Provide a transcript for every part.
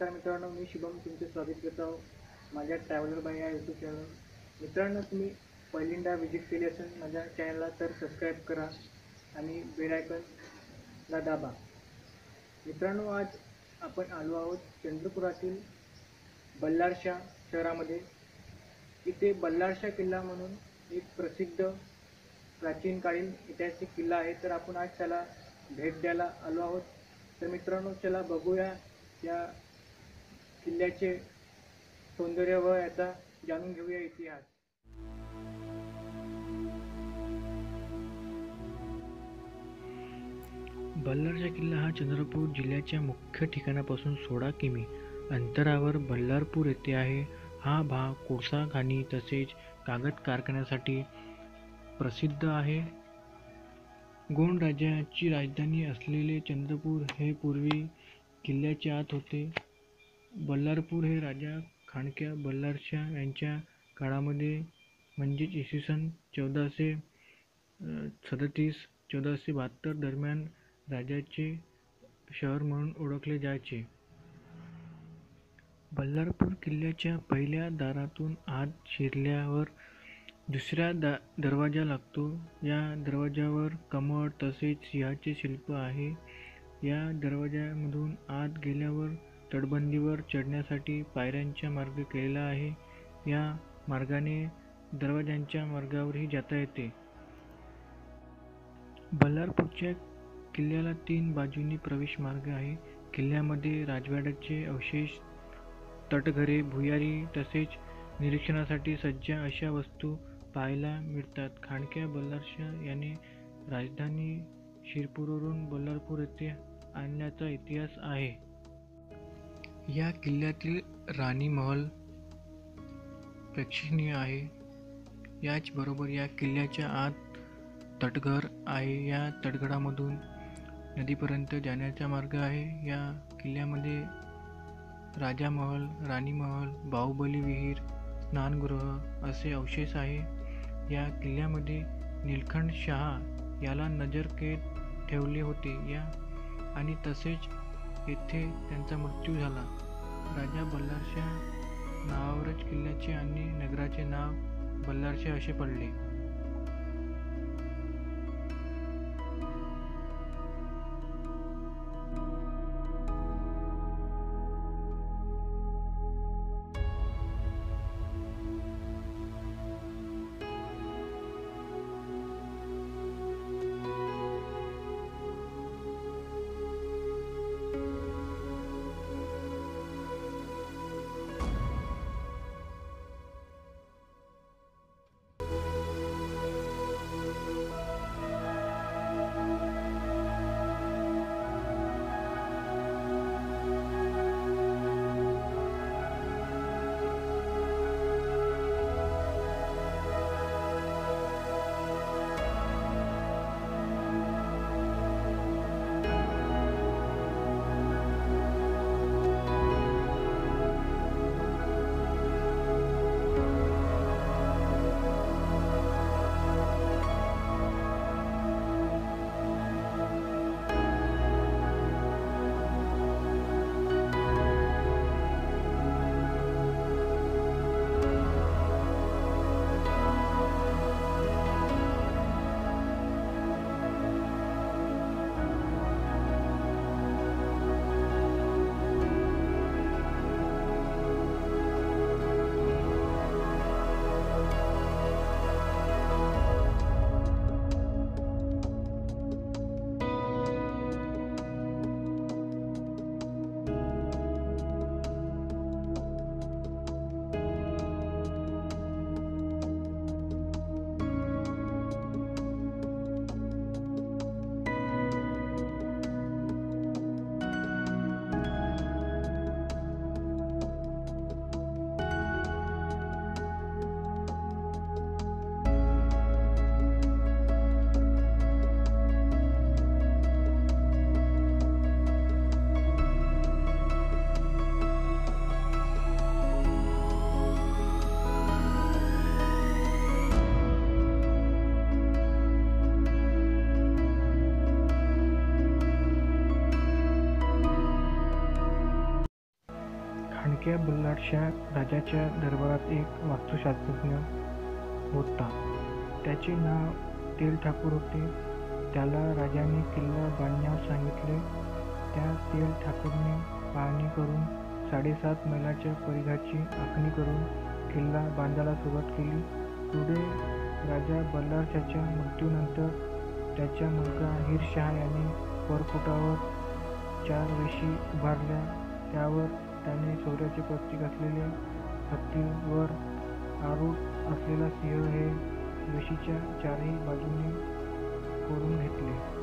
नमस्कार मित्रांनो, मी शुभम तुमचे स्वागत करत आहो माझ्या ट्रॅव्हलर बाय या यूट्यूब चॅनल. मित्रांनो, तुम्ही पहिल्यांदा व्हिजिट केली असेल माझ्या चॅनलला तर सबस्क्राईब करा आणि बेल आयकॉनला दाबा. मित्रांनो, आज आपण आलो आहोत चंद्रपुरातील बल्लारशाह शहरामध्ये. इथे बल्लारशाह किल्ला म्हणून एक प्रसिद्ध प्राचीनकालीन ऐतिहासिक किल्ला आहे, तर आपण आज त्याला भेट द्यायला आलो आहोत. तर मित्रांनो, चला बघूया या किल्ल्याचे सौंदर्य व याचा जाणून घेऊया इतिहास. बल्लारशाह किल्ला हा चंद्रपूर जिल्ह्याच्या मुख्य ठिकाणापासून 16 किमी अंतरावर बल्लारपूर येथे आहे. हा भाग कोळसा खाणी तसेच कागद कारखान्यासाठी प्रसिद्ध आहे. गोंड राज्याची राजधानी असलेले चंद्रपूर हे पूर्वी किल्ल्याच्या आत होते. बल्लारपूर हे राजा खांडक्या बल्लारशाह यांच्या काळामध्ये म्हणजेच इसवी सन 1437-1472 दरम्यान राजाचे शहर म्हणून ओळखले जायचे. बल्लारपूर किल्ल्याच्या पहिल्या दारातून आत शिरल्यावर दुसऱ्या दरवाजा लागतो. या दरवाजावर कमळ तसेच सिंहाचे शिल्प आहे. या दरवाजामधून आत गेल्यावर तटबंदीवर चढण्यासाठी पायऱ्यांचा मार्ग केलेला आहे. या मार्गाने दरवाजांच्या मार्गावरही जाता येते. बल्लारपूरच्या किल्ल्याला 3 बाजूंनी प्रवेश मार्ग आहे. किल्ल्यामध्ये राजवाड्याचे अवशेष, तटघरे, भुयारी तसेच निरीक्षणासाठी सज्ज अशा वस्तू पाहायला मिळतात. खांडक्या बल्लारशाह याने राजधानी शिरपूरवरून बल्लारपूर येथे आणल्याचा इतिहास आहे. या किल्ल्यातील राणी महल प्रेक्षणीय आहे. याचबरोबर या किल्ल्याच्या आत तटघर आहे. या तटघरामधून नदीपर्यंत जाण्याचा मार्ग आहे. या किल्ल्यामध्ये राजा महल, राणी महल, बाहुबली विहीर, स्नानगृह असे अवशेष आहे. या किल्ल्यामध्ये निलखंड शाह याला नजरकैद ठेवले होते आणि तसेच येथे त्यांचा मृत्यू झाला. राजा बल्लारशाह नावावरच किल्ल्याचे आणि नगराचे नाव बल्लारशाह असे पडले. हलक्या बल्लाळशाह राजाच्या दरबारात एक वास्तुशास्त्रज्ञ होता. त्याचे नाव तेल ठाकूर होते. त्याला राजाने किल्ला बांधण्यास सांगितले. त्या तेल ठाकूरने पाहणी करून 7.5 मैलाच्या परिघाची आखणी करून किल्ला बांधायला सुरुवात केली. पुढे राजा बल्लाळशाहच्या मृत्यूनंतर त्याचा मुलगा हिरशाह याने वरपुटावर 4 वेशी उभारल्या. त्यावर त्याने शौर्याचे प्रतीक असलेले हत्तीवर आरूढ असलेला सिंह हे वेशीच्या चारही बाजूने कोरून घेतले.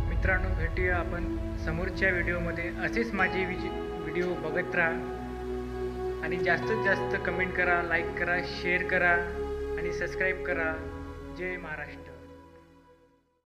मित्रांनो, भेटूया आपण समोरच्या व्हिडिओमध्ये. असेच माझे व्हिडिओ बघत राहा आणि जास्तीत जास्त कमेंट करा, लाईक करा, शेअर करा आणि सबस्क्राईब करा. जय महाराष्ट्र.